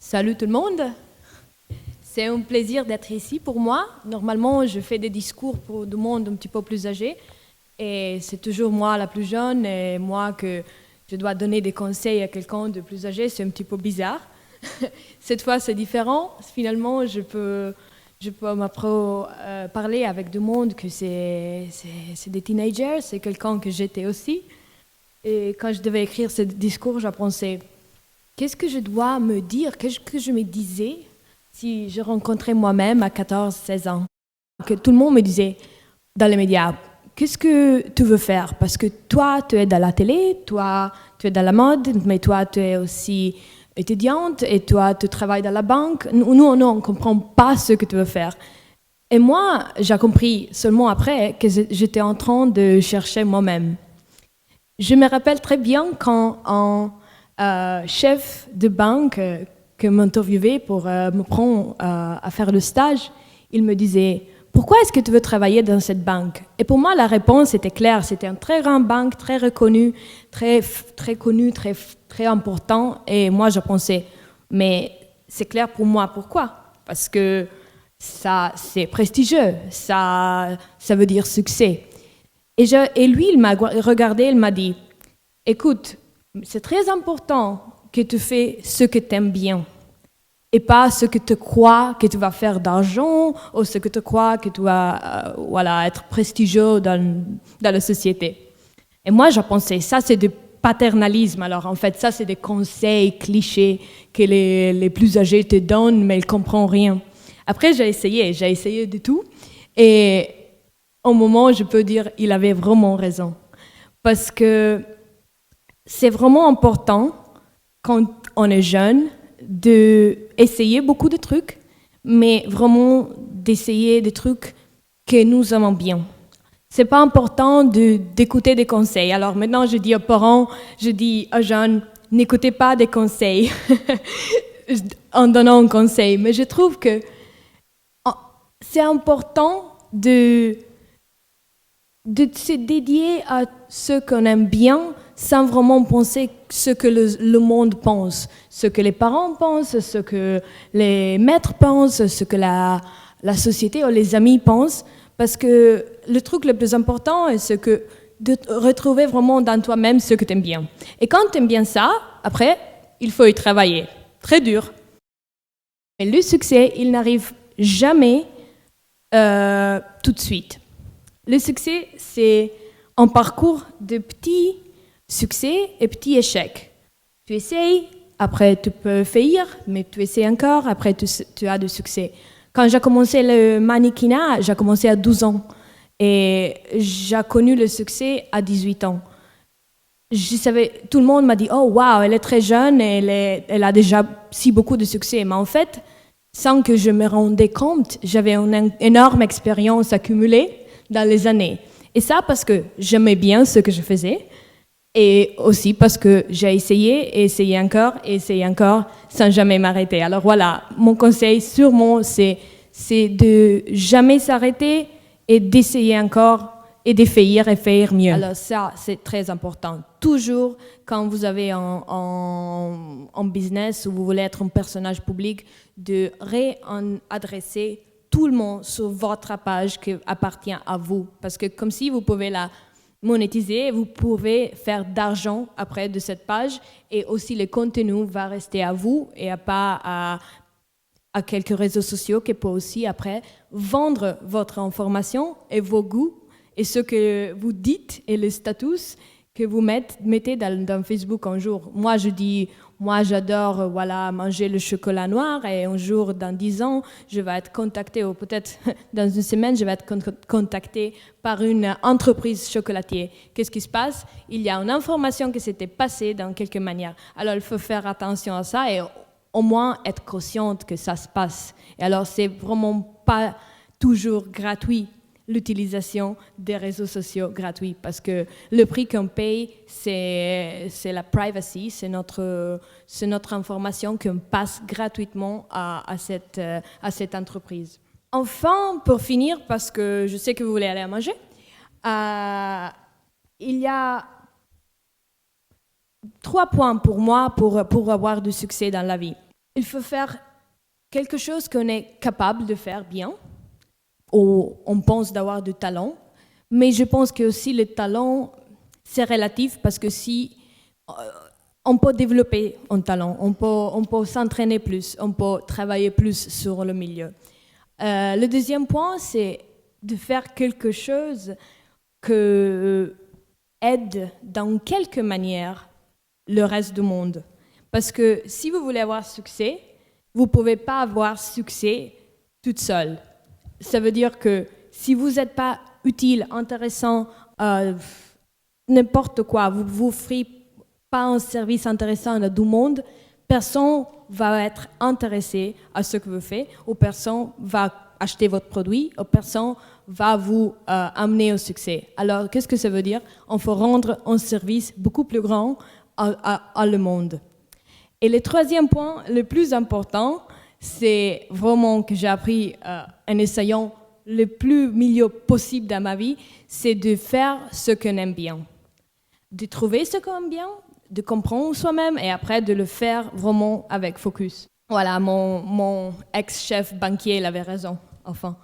Salut tout le monde. C'est un plaisir d'être ici pour moi. Normalement, je fais des discours pour du monde un petit peu plus âgé. Et c'est toujours moi la plus jeune et moi que je dois donner des conseils à quelqu'un de plus âgé. C'est un petit peu bizarre. Cette fois, c'est différent. Finalement, je peux parler avec du monde que c'est des teenagers. C'est quelqu'un que j'étais aussi. Et quand je devais écrire ce discours, je pensais, qu'est-ce que je dois me dire, qu'est-ce que je me disais si je rencontrais moi-même à 14-16 ans? Que tout le monde me disait dans les médias, qu'est-ce que tu veux faire? Parce que toi, tu es dans la télé, toi, tu es dans la mode, mais toi, tu es aussi étudiante et toi, tu travailles dans la banque. Nous, on ne comprend pas ce que tu veux faire. Et moi, j'ai compris seulement après que j'étais en train de chercher moi-même. Je me rappelle très bien quand un chef de banque que m'interviewait pour me prendre à faire le stage, il me disait « Pourquoi est-ce que tu veux travailler dans cette banque ?» Et pour moi, la réponse était claire. C'était une très grande banque, très reconnue, très connue, très important. Et moi, je pensais « Mais c'est clair pour moi, pourquoi ?» Parce que ça, c'est prestigieux, ça veut dire succès. Et lui, il m'a regardé, il m'a dit « Écoute, c'est très important que tu fais ce que tu aimes bien et pas ce que tu crois que tu vas faire d'argent ou ce que tu crois que tu vas être prestigieux dans la société. » Et moi, je pensais, ça c'est du paternalisme. Alors en fait, ça c'est des conseils clichés que les plus âgés te donnent, mais ils ne comprennent rien. Après, j'ai essayé de tout. Et au moment, je peux dire, il avait vraiment raison. Parce que c'est vraiment important, quand on est jeune, d'essayer beaucoup de trucs, mais vraiment d'essayer des trucs que nous aimons bien. C'est pas important d'écouter des conseils. Alors maintenant, je dis aux parents, je dis aux jeunes, n'écoutez pas des conseils en donnant un conseil. Mais je trouve que c'est important de se dédier à ce qu'on aime bien sans vraiment penser ce que le monde pense, ce que les parents pensent, ce que les maîtres pensent, ce que la société ou les amis pensent, parce que le truc le plus important est de retrouver vraiment dans toi-même ce que tu aimes bien. Et quand tu aimes bien ça, après, il faut y travailler. Très dur. Mais le succès, il n'arrive jamais tout de suite. Le succès, c'est un parcours de petits succès et petits échecs. Tu essayes, après tu peux faillir, mais tu essaies encore, après tu as du succès. Quand j'ai commencé le mannequinat, j'ai commencé à 12 ans et j'ai connu le succès à 18 ans. Tout le monde m'a dit « Oh, wow, elle est très jeune, elle a déjà si beaucoup de succès. » Mais en fait, sans que je me rendais compte, j'avais une énorme expérience accumulée dans les années. Et ça parce que j'aimais bien ce que je faisais et aussi parce que j'ai essayé encore sans jamais m'arrêter. Alors voilà, mon conseil sûrement c'est de jamais s'arrêter et d'essayer encore et de faire et faire mieux. Alors ça, c'est très important. Toujours, quand vous avez un business ou vous voulez être un personnage public, de réadresser tout le monde sur votre page qui appartient à vous. Parce que comme si vous pouvez la monétiser, vous pouvez faire d'argent après de cette page et aussi le contenu va rester à vous et pas à quelques réseaux sociaux qui peuvent aussi après vendre votre information et vos goûts et ce que vous dites et le statut que vous mettez dans Facebook un jour. Moi, je dis, moi, j'adore manger le chocolat noir et un jour, dans 10 ans, je vais être contactée, ou peut-être dans une semaine, je vais être contactée par une entreprise chocolatière. Qu'est-ce qui se passe? Il y a une information qui s'était passée dans quelque manière. Alors, il faut faire attention à ça et au moins être consciente que ça se passe. Et alors, c'est vraiment pas toujours gratuit, l'utilisation des réseaux sociaux gratuits, parce que le prix qu'on paye, c'est la privacy, c'est notre information qu'on passe gratuitement à cette entreprise. Enfin, pour finir, parce que je sais que vous voulez aller à manger, il y a 3 points pour moi pour avoir du succès dans la vie. il faut faire quelque chose qu'on est capable de faire bien, ou on pense d'avoir du talent, mais je pense que aussi le talent, c'est relatif parce que si on peut développer un talent, on peut s'entraîner plus, on peut travailler plus sur le milieu. Le deuxième point, c'est de faire quelque chose qui aide dans quelque manière le reste du monde. Parce que si vous voulez avoir succès, vous ne pouvez pas avoir succès toute seule. Ça veut dire que si vous n'êtes pas utile, intéressant, n'importe quoi, vous ne vous ferez pas un service intéressant à tout le monde, personne va être intéressé à ce que vous faites, ou personne va acheter votre produit, ou personne va vous amener au succès. Alors, qu'est-ce que ça veut dire? On faut rendre un service beaucoup plus grand à le monde. Et le troisième point, le plus important, c'est vraiment que j'ai appris en essayant le plus milieu possible dans ma vie, c'est de faire ce qu'on aime bien. De trouver ce qu'on aime bien, de comprendre soi-même et après de le faire vraiment avec focus. Voilà, mon ex-chef banquier, il avait raison, enfin.